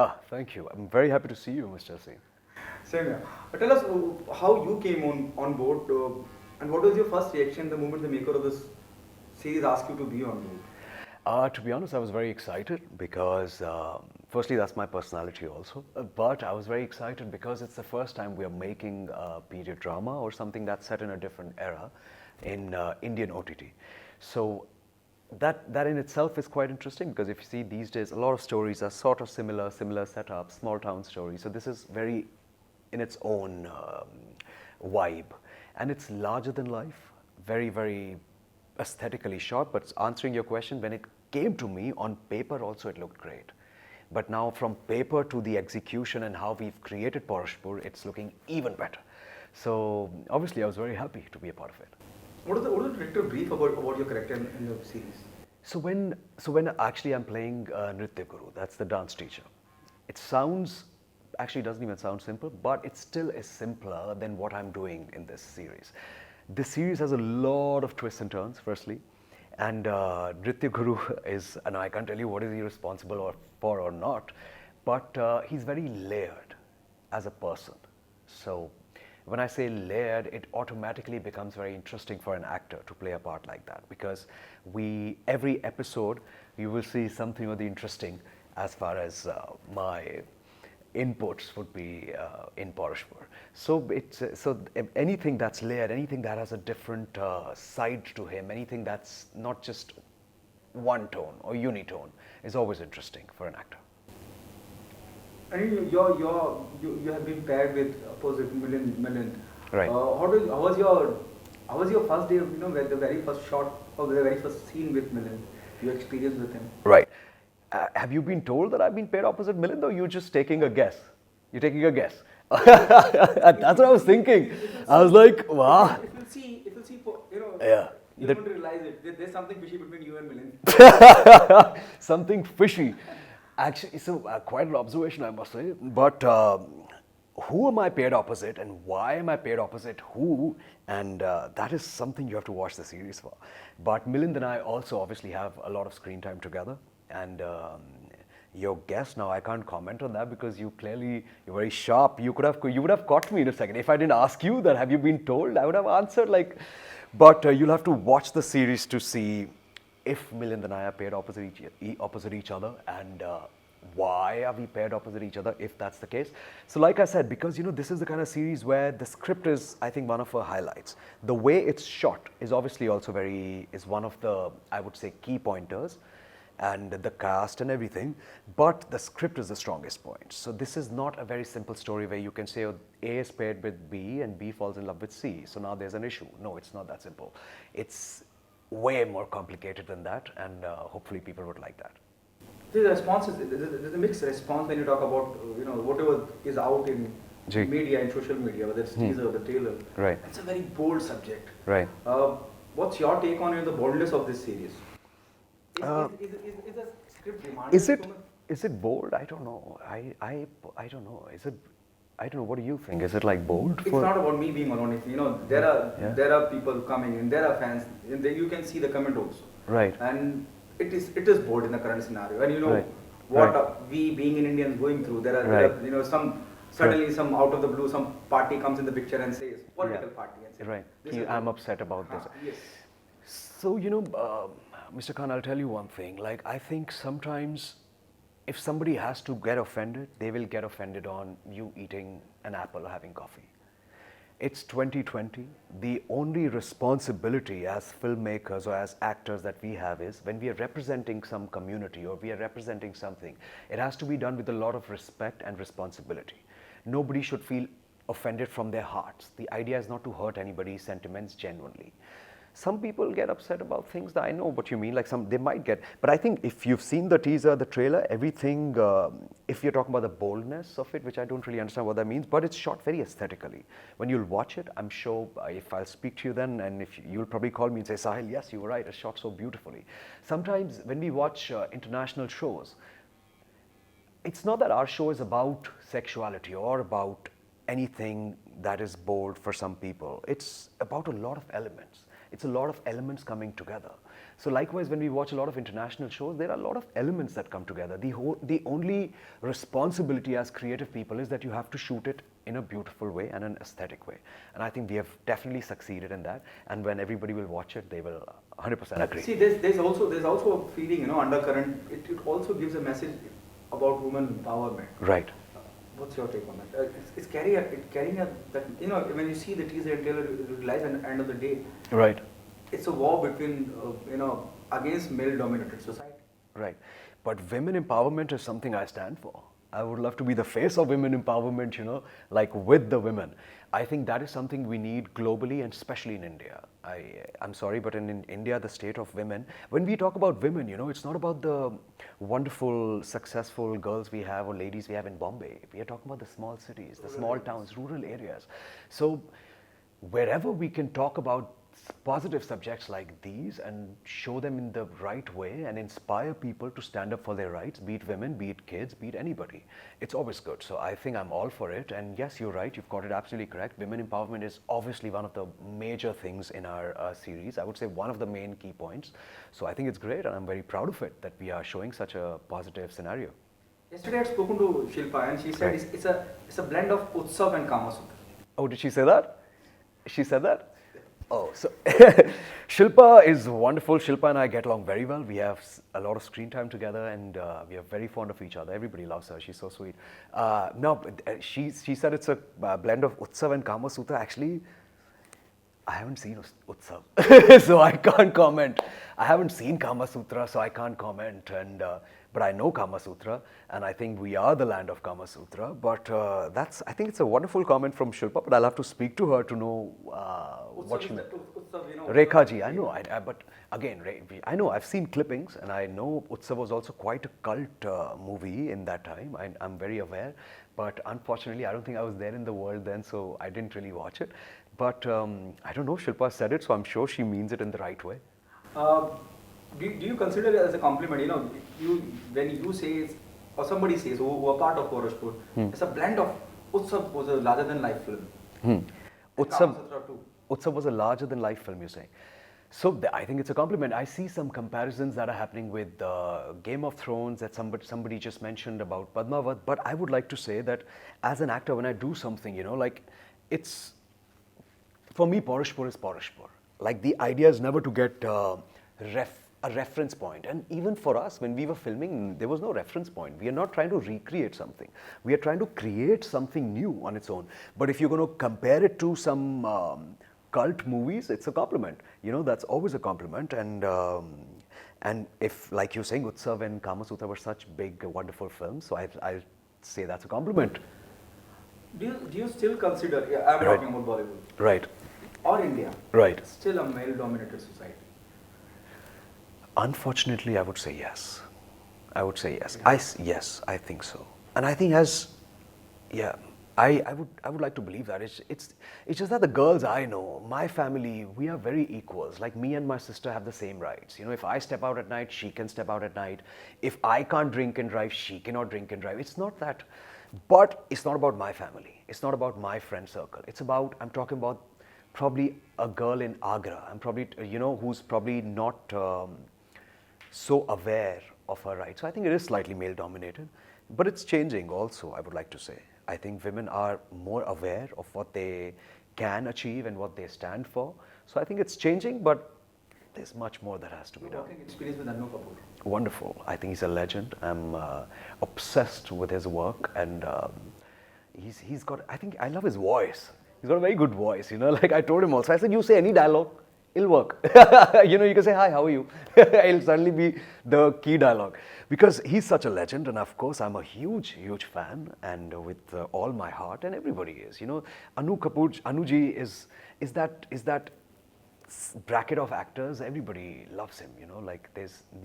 Ah, thank you. I'm very happy to see you, Mr. Singh. Same here. Tell us how you came on board and what was your first reaction the moment the maker of this series asked you to be on board? To be honest, I was very excited because, firstly, that's my personality also. But I was very excited because it's the first time we are making a period drama or something that's set in a different era in Indian OTT. So that in itself is quite interesting because if you see these days, a lot of stories are sort of similar setups, small town stories. So this is very in its own vibe, and it's larger than life, very aesthetically shot. But answering your question, when it came to me on paper also it looked great, but now from paper to the execution and how we've created Paurashpur, it's looking even better. So obviously I was very happy to be a part of it. What is the director brief about your character in the series? So when actually I'm playing Nritya Guru, that's the dance teacher. It sounds, actually doesn't even sound simple, but it still is simpler than what I'm doing in this series. This series has a lot of twists and turns, firstly. And Nritya Guru is, and I can't tell you what is he responsible for or not, but he's very layered as a person. So when I say layered, it automatically becomes very interesting for an actor to play a part like that, because every episode you will see something of the interesting as far as my inputs would be in Paurashpur. So anything that's layered, anything that has a different side to him, anything that's not just one tone or unitone is always interesting for an actor. And you have been paired with opposite Milind. Right. How was your first day? The very first shot or the very first scene with Milind? Your experience with him. Right. Have you been told that I've been paired opposite Milind, or you're just taking a guess? You're taking a guess. That's what I was thinking. I was like, wow. If you'll see, Yeah. You're going to realize it. There's something fishy between you and Milind. Something fishy. Actually, so quite an observation, I must say. But who am I paired opposite, and why am I paired opposite who? And that is something you have to watch the series for. But Milind and I also obviously have a lot of screen time together. And your guess now, I can't comment on that because you're very sharp. You would have caught me in a second. If I didn't ask you that, have you been told? I would have answered like. But you'll have to watch the series to see if Milind and I are paired opposite each other, and why are we paired opposite each other if that's the case. So like I said, because this is the kind of series where the script is, I think, one of her highlights. The way it's shot is obviously also is one of the, I would say, key pointers, and the cast and everything, but the script is the strongest point. So this is not a very simple story where you can say, oh, A is paired with B and B falls in love with C, so now there's an issue. No, it's not that simple. It's way more complicated than that, and hopefully people would like that. The response there's a mixed response when you talk about whatever is out in media, in social media, whether it's teaser or the trailer. Right. It's a very bold subject. Right. What's your take on the boldness of this series? Is the script demanding? Is it bold? I don't know. I don't know. I don't know. What do you think? Is it like bold? It's not about me being alone. There are people coming in. There are fans. And you can see the comment also. Right. And it is bold in the current scenario. And what we being in Indians going through. There are some suddenly some out of the blue some party comes in the picture and says political party and says, right. I'm upset about this. Yes. So Mr. Khan, I'll tell you one thing. Like, I think sometimes if somebody has to get offended, they will get offended on you eating an apple or having coffee. It's 2020. The only responsibility as filmmakers or as actors that we have is when we are representing some community or we are representing something, it has to be done with a lot of respect and responsibility. Nobody should feel offended from their hearts. The idea is not to hurt anybody's sentiments genuinely. Some people get upset about things that I know what you mean, like they might get, but I think if you've seen the teaser, the trailer, everything, if you're talking about the boldness of it, which I don't really understand what that means, but it's shot very aesthetically. When you'll watch it, I'm sure if I'll speak to you then, and if you'll probably call me and say, Sahil, yes, you were right, it's shot so beautifully. Sometimes when we watch international shows, it's not that our show is about sexuality or about anything that is bold for some people. It's about a lot of elements. It's a lot of elements coming together. So likewise, when we watch a lot of international shows, there are a lot of elements that come together. The only responsibility as creative people is that you have to shoot it in a beautiful way and an aesthetic way. And I think we have definitely succeeded in that. And when everybody will watch it, they will 100% agree. See, there's also a feeling, undercurrent. It also gives a message about women empowerment. Right. What's your take on that? It's carrying that, when you see the teaser and trailer, you realize at the end of the day, Right. it's a war between, against male-dominated society. Right. But women empowerment is something I stand for. I would love to be the face of women empowerment, like with the women. I think that is something we need globally and especially in India. I'm sorry, but in India, the state of women, when we talk about women, it's not about the wonderful, successful girls we have or ladies we have in Bombay. We are talking about the small cities, the small towns, rural areas. So wherever we can talk about positive subjects like these and show them in the right way and inspire people to stand up for their rights, be it women, be it kids, be it anybody, it's always good. So I think I'm all for it. And yes, you're right, you've got it absolutely correct. Women empowerment is obviously one of the major things in our series. I would say one of the main key points. So I think it's great and I'm very proud of it that we are showing such a positive scenario. Yesterday I had spoken to Shilpa and she said it's a blend of Utsav and Kama Sutra. Oh, did she say that? She said that? Oh, so Shilpa is wonderful. Shilpa and I get along very well. We have a lot of screen time together and we are very fond of each other. Everybody loves her. She's so sweet. She said it's a blend of Utsav and Kama Sutra. Actually, I haven't seen Utsav, so I can't comment. I haven't seen Kama Sutra, so I can't comment. But I know Kama Sutra, and I think we are the land of Kama Sutra. But I think it's a wonderful comment from Shilpa, but I'll have to speak to her to know what she meant. Rekha ji, I know, but again, I know, I've seen clippings, and I know Utsav was also quite a cult movie in that time. I'm very aware, but unfortunately, I don't think I was there in the world then, so I didn't really watch it. But I don't know, Shilpa said it, so I'm sure she means it in the right way. Do you consider it as a compliment? When you say, or somebody says, who are part of Paurashpur, it's a blend of Utsav was a larger than life film. Utsav was a larger than life film, you're saying. So I think it's a compliment. I see some comparisons that are happening with Game of Thrones that somebody just mentioned about Padmavat. But I would like to say that as an actor, when I do something, it's, for me, Paurashpur is Paurashpur. Like the idea is never to get a reference point. And even for us, when we were filming, there was no reference point. We are not trying to recreate something. We are trying to create something new on its own. But if you're going to compare it to some cult movies, it's a compliment. That's always a compliment. And if, like you're saying, Utsav and Kama Sutra were such big, wonderful films, so I'll say that's a compliment. Do you still consider, I'm talking about Bollywood. Right. Or India. Right. Still a male-dominated society. Unfortunately, I would say yes. I would say yes. Yes, I think so. And I think I would like to believe that. It's just that the girls I know, my family, we are very equals. Like me and my sister have the same rights. If I step out at night, she can step out at night. If I can't drink and drive, she cannot drink and drive. It's not that. But it's not about my family. It's not about my friend circle. I'm talking about probably a girl in Agra. I'm probably, who's probably not so aware of her rights. So I think it is slightly male dominated, but it's changing also, I would like to say. I think women are more aware of what they can achieve and what they stand for. So I think it's changing, but there's much more that has to be done. Working experience with Anu Kapoor. Wonderful. I think he's a legend. I'm obsessed with his work, and he's got, I think, I love his voice. He's got a very good voice, like I told him also. I said, you say any dialogue, it'll work. You can say, hi, how are you? It'll suddenly be the key dialogue. Because he's such a legend, and of course, I'm a huge, huge fan, and with all my heart, and everybody is. Anu Kapoor, Anuji is that bracket of actors. Everybody loves him. Like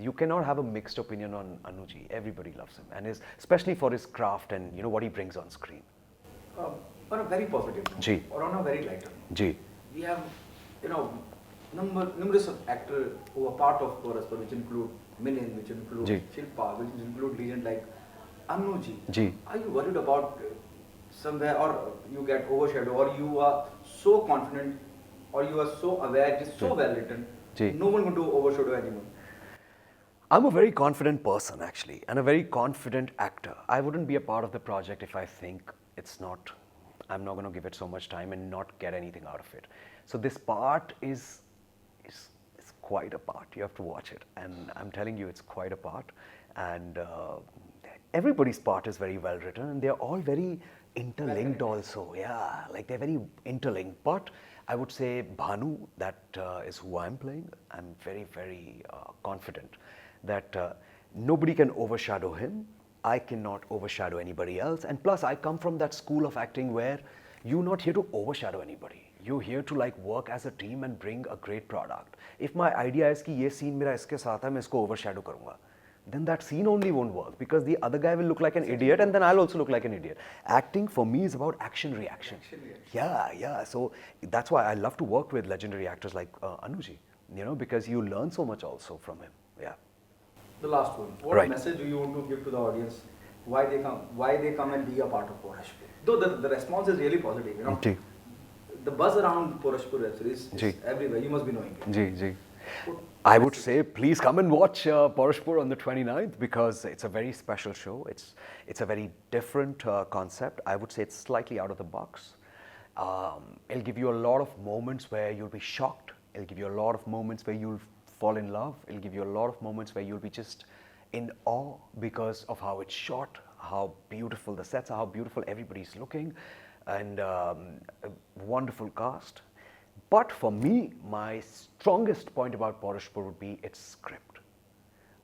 you cannot have a mixed opinion on Anuji. Everybody loves him, and especially for his craft and what he brings on screen. On a very positive note, or on a very lighter note, we have, numerous of actors who are part of Paurashpur, which include Milind, which include Shilpa, which include legends like Anuji. Are you worried about somewhere, or you get overshadowed, or you are so confident or you are so aware, it is so well written, ji. no one going to overshadow anyone. I'm a very confident person actually, and a very confident actor. I wouldn't be a part of the project if I think it's not, I'm not going to give it so much time and not get anything out of it. So this part is quite a part. You have to watch it, and I'm telling you, it's quite a part. And everybody's part is very well written, and they're all very interlinked also. Yeah, like they're very interlinked. But I would say Bhanu, that is who I'm playing. I'm very, very confident that nobody can overshadow him. I cannot overshadow anybody else. And plus, I come from that school of acting where you're not here to overshadow anybody. You're here to like work as a team and bring a great product. If my idea is कि ये scene मेरा इसके साथ है, मैं इसको overshadow करूँगा, then that scene only won't work because the other guy will look like an idiot and then I'll also look like an idiot. Acting for me is about action reaction. Yeah. So that's why I love to work with legendary actors like Anuji, you know, because you learn so much also from him. Yeah. The last one. What message do you want to give to the audience? Why they come and be a part of Paurashpur? Though the response is really positive, you know. Ji. The buzz around Paurashpur web series is everywhere. You must be knowing it. Ji. I would say please come and watch Paurashpur on the 29th because it's a very special show. It's a very different concept. I would say it's slightly out of the box. It'll give you a lot of moments where you'll be shocked. It'll give you a lot of moments where you'll fall in love. It'll give you a lot of moments where you'll be just in awe because of how it's shot, how beautiful the sets are, how beautiful everybody's looking, and a wonderful cast. But for me, my strongest point about Paurashpur would be its script.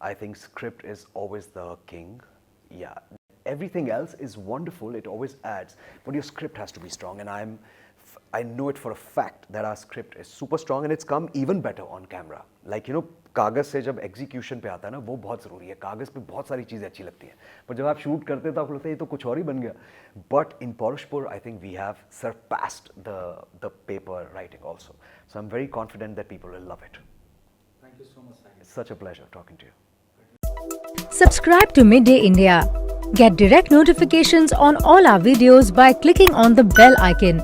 I think script is always the king. Yeah, everything else is wonderful, it always adds, but your script has to be strong, and I know it for a fact that our script is super strong and it's come even better on camera. Like, you know, कागज से जब execution पे आता है ना, वो बहुत ज़रूरी है. कागज पे बहुत सारी चीज़ें अच्छी लगती हैं, पर जब आप शूट करते हैं तो आपको लगता है ये तो कुछ और ही बन गया. But in Paurashpur, I think we have surpassed the paper writing also. So I'm very confident that people will love it. Thank you so much, Sahil. It's such a pleasure talking to you. Subscribe to Midday India. Get direct notifications on all our videos by clicking on the bell icon.